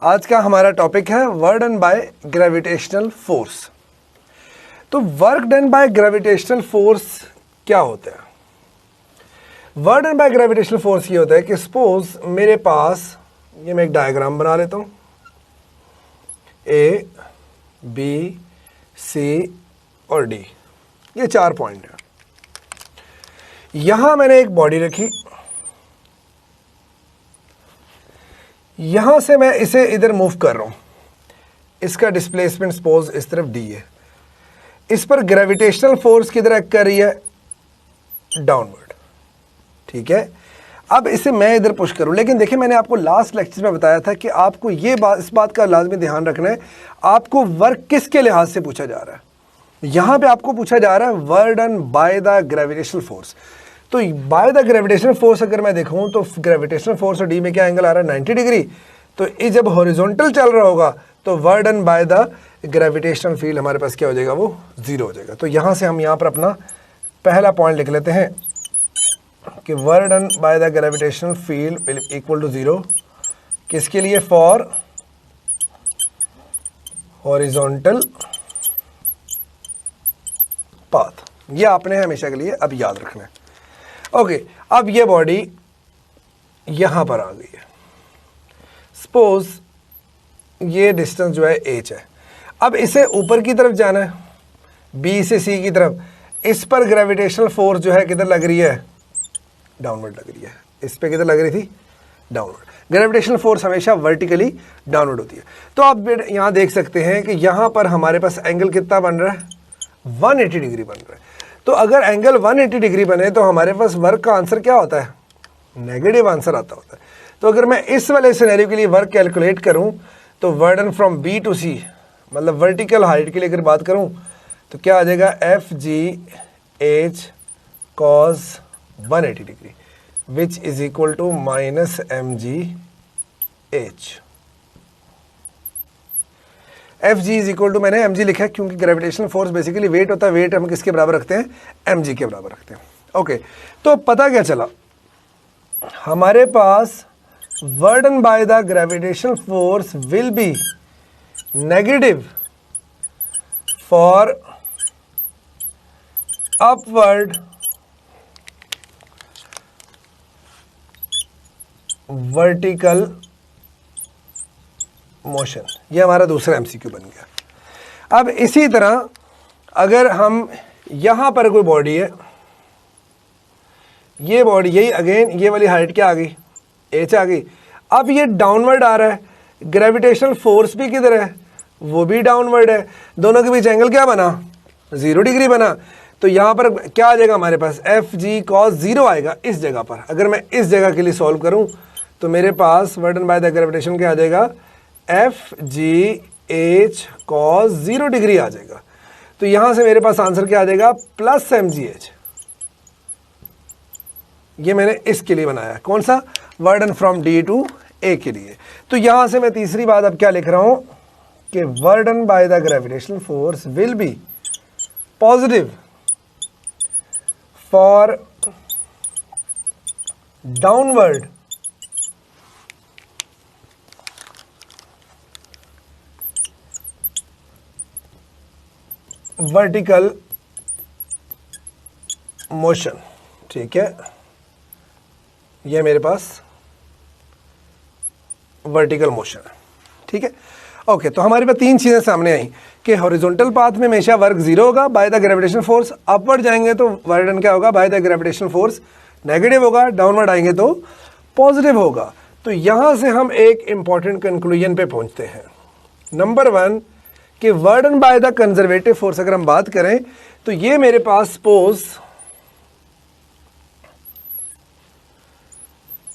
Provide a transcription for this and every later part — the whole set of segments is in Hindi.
आज का हमारा टॉपिक है work done by gravitational force. तो work done by gravitational force क्या होता है? Work done by gravitational force ये होता है कि सपोज मेरे पास, ये मैं एक डायग्राम बना लेता हूं, ए बी सी और डी, ये 4 पॉइंट है। यहां मैंने एक बॉडी रखी, यहां से मैं इसे इधर मूव कर रहा हूं, इसका डिस्प्लेसमेंट सपोज इस तरफ डी है, इस पर ग्रेविटेशनल फोर्स किधर एक्ट कर रही है? डाउनवर्ड। ठीक है, अब इसे मैं इधर पुश करूं, लेकिन देखिए मैंने आपको लास्ट लेक्चर में बताया था कि आपको ये बात, इस बात का लाजमी ध्यान रखना है, आपको वर्क किसके लिहाज से पूछा जा रहा है। यहां पे आपको पूछा जा रहा है work done by the gravitational force. तो बाय द ग्रेविटेशनल फोर्स अगर मैं देखूं तो ग्रेविटेशनल फोर्स और डी में क्या एंगल आ रहा है? 90 डिग्री। तो ये जब हॉरिजॉन्टल चल रहा होगा तो work done by the gravitational field हमारे पास क्या हो जाएगा? वो 0 हो जाएगा। तो यहां से हम यहां पर अपना पहला पॉइंट लिख लेते हैं कि work done by the gravitational field will equal to 0 किसके लिए? For horizontal path. ये आपने हमेशा के लिए अब याद रखना है। ओके, अब ये बॉडी यहां पर आ गई है, सपोज ये डिस्टेंस जो है h है। अब इसे ऊपर की तरफ जाना है, b से c की तरफ। इस पर ग्रेविटेशनल फोर्स जो है किधर लग रही है? डाउनवर्ड लग रही है। इस पे किधर लग रही थी? डाउनवर्ड। ग्रेविटेशनल फोर्स हमेशा वर्टिकली डाउनवर्ड होती है। तो आप यहां देख सकते हैं कि यहां पर हमारे पास एंगल कितना बन रहा है? 180 डिग्री बन रहा है। तो अगर एंगल 180 डिग्री बने तो हमारे पास वर्क का आंसर क्या होता है? नेगेटिव आंसर आता होता है। तो अगर मैं इस वाले सिनेरियो के लिए वर्क कैलकुलेट करूं तो work done from B to C, मतलब वर्टिकल हाइट के लिए अगर बात करूं तो क्या आ जाएगा? F G H cos 180 degree which is equal to minus M G H. F G is equal to, मैंने एम जी लिखा है क्योंकि ग्रेविटेशनल फोर्स बेसिकली वेट होता है। वेट हम किसके बराबर रखते हैं? एम जी के बराबर रखते हैं। ओके, तो पता क्या चला, हमारे पास work done by the gravitational force will be negative for upward vertical motion. ये हमारा दूसरा एमसीक्यू बन गया। अब इसी तरह अगर हम यहां पर कोई बॉडी है, ये बॉडी, यही अगेन ये वाली हाइट क्या आ गई? h आ गई। अब ये डाउनवर्ड आ रहा है, ग्रेविटेशनल फोर्स भी किधर है? वो भी डाउनवर्ड है। दोनों के बीच एंगल क्या बना? 0 डिग्री बना। तो यहां पर क्या आ जाएगा हमारे पास? एफ जी कॉस 0 आएगा इस जगह पर। अगर मैं इस जगह के लिए सॉल्व करूं तो मेरे पास work done by the gravitation क्या आ जाएगा? F G H cos 0 degree आ जाएगा। तो यहां से मेरे पास आंसर क्या आ जाएगा? Plus M G H. ये मैंने इसके लिए बनाया। कौन सा? Work done from D to A के लिए। तो यहां से मैं तीसरी बात अब क्या लिख रहा हूं कि work done by the gravitational force will B positive for downward vertical motion. ठीक है, ये मेरे पास वर्टिकल मोशन है। ठीक है, ओके। तो हमारे पास 3 चीजें सामने आई कि हॉरिजॉन्टल पाथ में हमेशा वर्क 0 होगा bye the gravitational force, upward जाएंगे तो वर्क डन क्या होगा? Bye the gravitational force negative होगा, डाउनवर्ड आएंगे तो पॉजिटिव होगा। तो यहां से हम एक इंपॉर्टेंट कंक्लूजन पे पहुंचते हैं। नंबर 1 कि work done by the conservative force अगर हम बात करें तो ये मेरे पास सपोज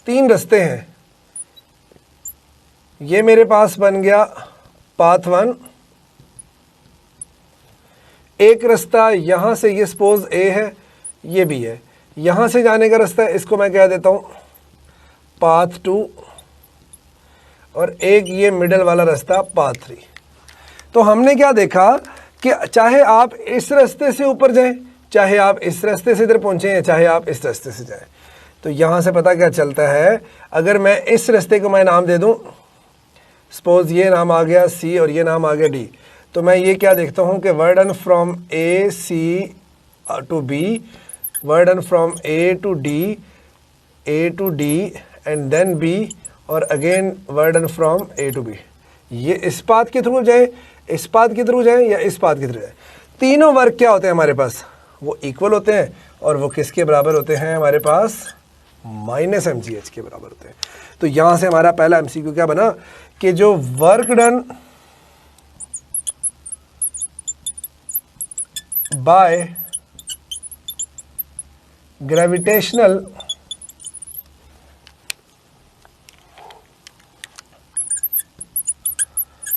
3 रास्ते हैं। ये मेरे पास बन गया पाथ 1। एक रास्ता यहां से, ये सपोज ए है, ये भी है, यहां से जाने का रास्ता है, इसको मैं कह देता हूं पाथ 2, और एक ये मिडल वाला रास्ता पाथ 3। तो हमने क्या देखा कि चाहे आप इस रास्ते से ऊपर जाएं, चाहे आप इस रास्ते से इधर पहुंचे, या चाहे आप इस रास्ते से जाएं, तो यहां से पता क्या चलता है, अगर मैं इस रास्ते को मैं नाम दे दूं सपोज ये नाम आ गया सी और ये नाम आ गया डी, तो मैं ये क्या देखता हूँ कि work done from A C to B, work done from A to D and then B, और again work done from A to B. ये इस पाथ के थ्रू जाए, इस पाथ के थ्रू जाए या इस पाथ के थ्रू जाए, तीनों वर्क क्या होते हैं हमारे पास, वो इक्वल होते हैं और वो किसके बराबर होते हैं हमारे पास, -mgh के बराबर होते हैं। तो यहां से हमारा पहला एमसीक्यू क्या बना कि जो work done by gravitational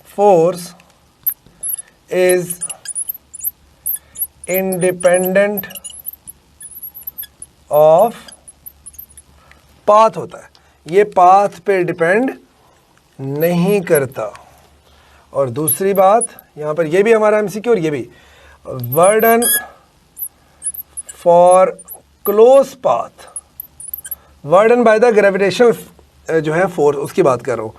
force is independent of path होता है, ये पाथ पे डिपेंड नहीं करता। और दूसरी बात यहां पर ये भी हमारा एमसीक्यू और ये भी, work done for close path, work done by the gravitational जो है फोर्स उसकी बात कर रहा हूं,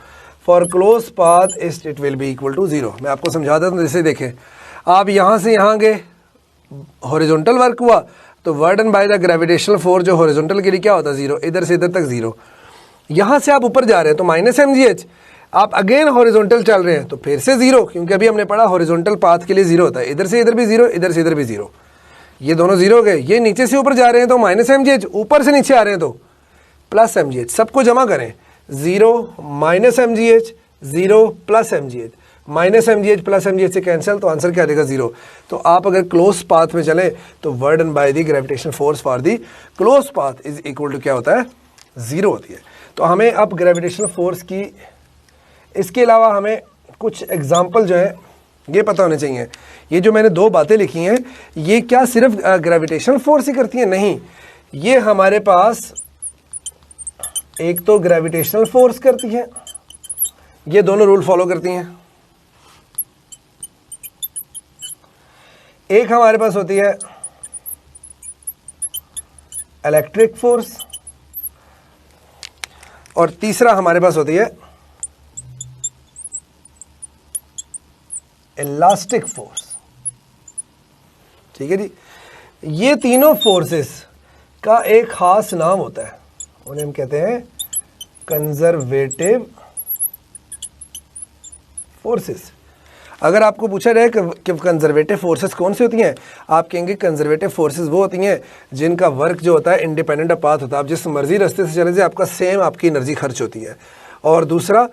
for close path it will be equal to 0। मैं आपको समझा देता हूं, जैसे देखें आप यहां से यहां गए, हॉरिजॉन्टल वर्क हुआ, तो work done by the gravitational force जो हॉरिजॉन्टल के लिए क्या होता है 0, इधर से इधर तक 0। यहां से आप ऊपर जा रहे हैं तो -mgh, आप अगेन हॉरिजॉन्टल चल रहे हैं तो फिर से 0, क्योंकि अभी हमने पढ़ा हॉरिजॉन्टल पाथ के लिए 0 होता है, इधर से इधर भी 0, इधर से इधर भी 0, ये दोनों 0 हो गए। ये नीचे से ऊपर जा रहे हैं तो -mgh, ऊपर से नीचे आ रहे हैं तो +mgh, सबको जमा करें, 0 -mgh 0 +mgh, -mgh +mgh से कैंसिल, तो आंसर क्या देगा 0। तो आप अगर क्लोज पाथ में चले तो work done by the gravitational force for the close path is equal to क्या होता है 0 होती है। तो हमें अब ग्रेविटेशनल फोर्स की, इसके अलावा हमें कुछ एग्जाम्पल जो है ये पता होने चाहिए। ये जो मैंने 2 बातें लिखी हैं ये क्या सिर्फ ग्रेविटेशनल फोर्स ही करती हैं, नहीं, ये हमारे पास एक तो ग्रेविटेशनल फोर्स करती है, ये दोनों रूल फॉलो करती हैं, एक हमारे पास होती है इलेक्ट्रिक फोर्स, और तीसरा हमारे पास होती है इलास्टिक फोर्स। ठीक है जी, ये तीनों फोर्सेस का एक खास नाम होता है, उन्हें हम कहते हैं कंजर्वेटिव फोर्सेस। अगर आपको पूछा जाए कि कंजर्वेटिव फोर्सेस कौन सी होती हैं, आप कहेंगे कंजर्वेटिव फोर्सेस वो होती हैं जिनका वर्क जो होता है इंडिपेंडेंट ऑफ पाथ होता है, आप जिस मर्जी रास्ते से चले जाए आपका सेम आपकी एनर्जी खर्च होती है। और दूसरा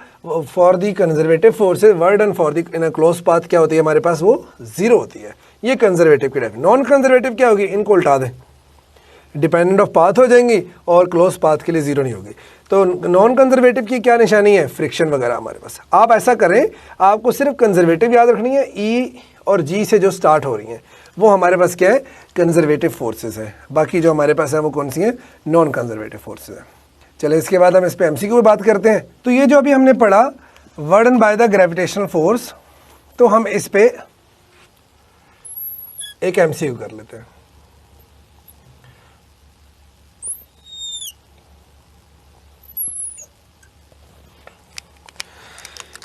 for the conservative forces work done for the in a close path क्या होती है हमारे पास, वो 0 होती है। ये कंजर्वेटिव की टाइप। नॉन कंजर्वेटिव क्या होगी, इनको उल्टा दें, डिपेंडेंट ऑफ पाथ हो जाएंगी और क्लोज पाथ के लिए 0 नहीं होगी। तो नॉन कंजर्वेटिव की क्या निशानी है, फ्रिक्शन वगैरह हमारे पास। आप ऐसा करें, आपको सिर्फ कंजर्वेटिव याद रखनी है, ई और जी से जो स्टार्ट हो रही हैं वो हमारे पास क्या है, कंजर्वेटिव फोर्सेस है। बाकी जो हमारे पास है वो कौन सी हैं, नॉन कंजर्वेटिव फोर्सेस है। चले इसके बाद हम इस पे एमसीक्यू पे बात करते हैं। तो ये जो अभी हमने पढ़ा work done by the gravitational force, तो हम इस पे एक एमसीक्यू कर लेते हैं।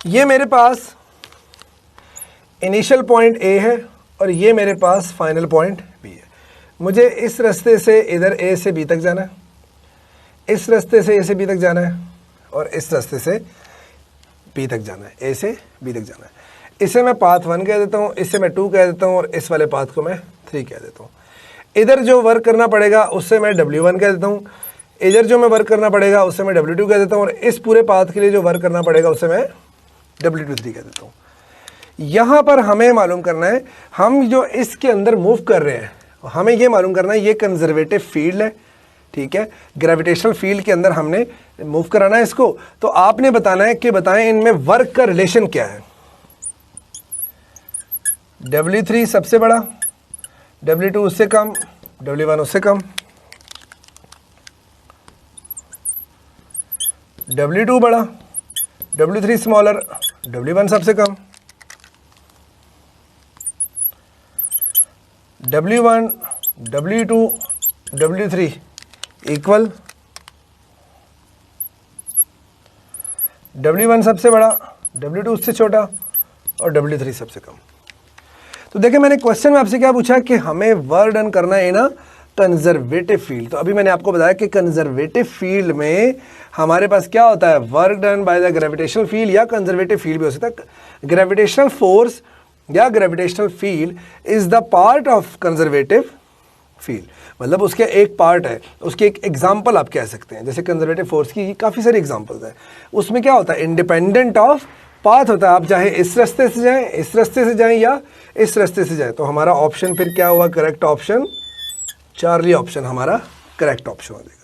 ये मेरे पास इनिशियल पॉइंट ए है और ये मेरे पास फाइनल पॉइंट बी है। मुझे इस रास्ते से इधर ए से बी तक जाना है, इस रास्ते से ए से बी तक जाना है और इस रास्ते से बी तक जाना है, ए से बी तक जाना है। इसे मैं पाथ 1 कह देता हूँ, इसे मैं 2 कह देता हूँ और इस वाले पाथ को मैं 3 कह देता हूँ। इधर जो वर्क करना पड़ेगा उससे मैं W1 कह देता हूँ, इधर जो मैं वर्क करना पड़ेगा उससे मैं W2 कह देता हूँ और इस पूरे पाथ के लिए जो वर्क करना पड़ेगा उससे मैं W23 कह देता हूँ। यहाँ पर हमें मालूम करना है, हम जो इसके अंदर मूव कर रहे हैं हमें ये मालूम करना है ये कंजर्वेटिव फील्ड है, ठीक है, ग्रेविटेशनल फील्ड के अंदर हमने मूव कराना है इसको। तो आपने बताना है कि बताएं इनमें वर्क का रिलेशन क्या है। W3 सबसे बड़ा, W2 उससे कम, W1 उससे कम, W2 बड़ा, W3 स्मॉलर, W1 सबसे कम, W1, W2, W3 equal, W1 सबसे बड़ा, W2 उससे छोटा और W3 सबसे कम। तो देखिए मैंने क्वेश्चन में आपसे क्या पूछा कि हमें वर्क डन करना है ना कंजर्वेटिव फील्ड। तो अभी मैंने आपको बताया कि कंजर्वेटिव फील्ड में हमारे पास क्या होता है, work done by the gravitational field या कंजर्वेटिव फील्ड भी हो सकता है। ग्रेविटेशनल फोर्स या gravitational field is the part of conservative field, मतलब उसके एक पार्ट है, उसके एक एग्जाम्पल आप कह सकते हैं। जैसे कंजर्वेटिव फोर्स की काफ़ी सारी एग्जाम्पल्स हैं, उसमें क्या होता है, इंडिपेंडेंट ऑफ पाथ होता है। आप चाहे इस रास्ते से जाएं, इस रास्ते से जाएं या इस रास्ते से जाएं। तो हमारा ऑप्शन फिर क्या हुआ, करेक्ट ऑप्शन चार्ली ऑप्शन हमारा करेक्ट ऑप्शन हो जाएगा।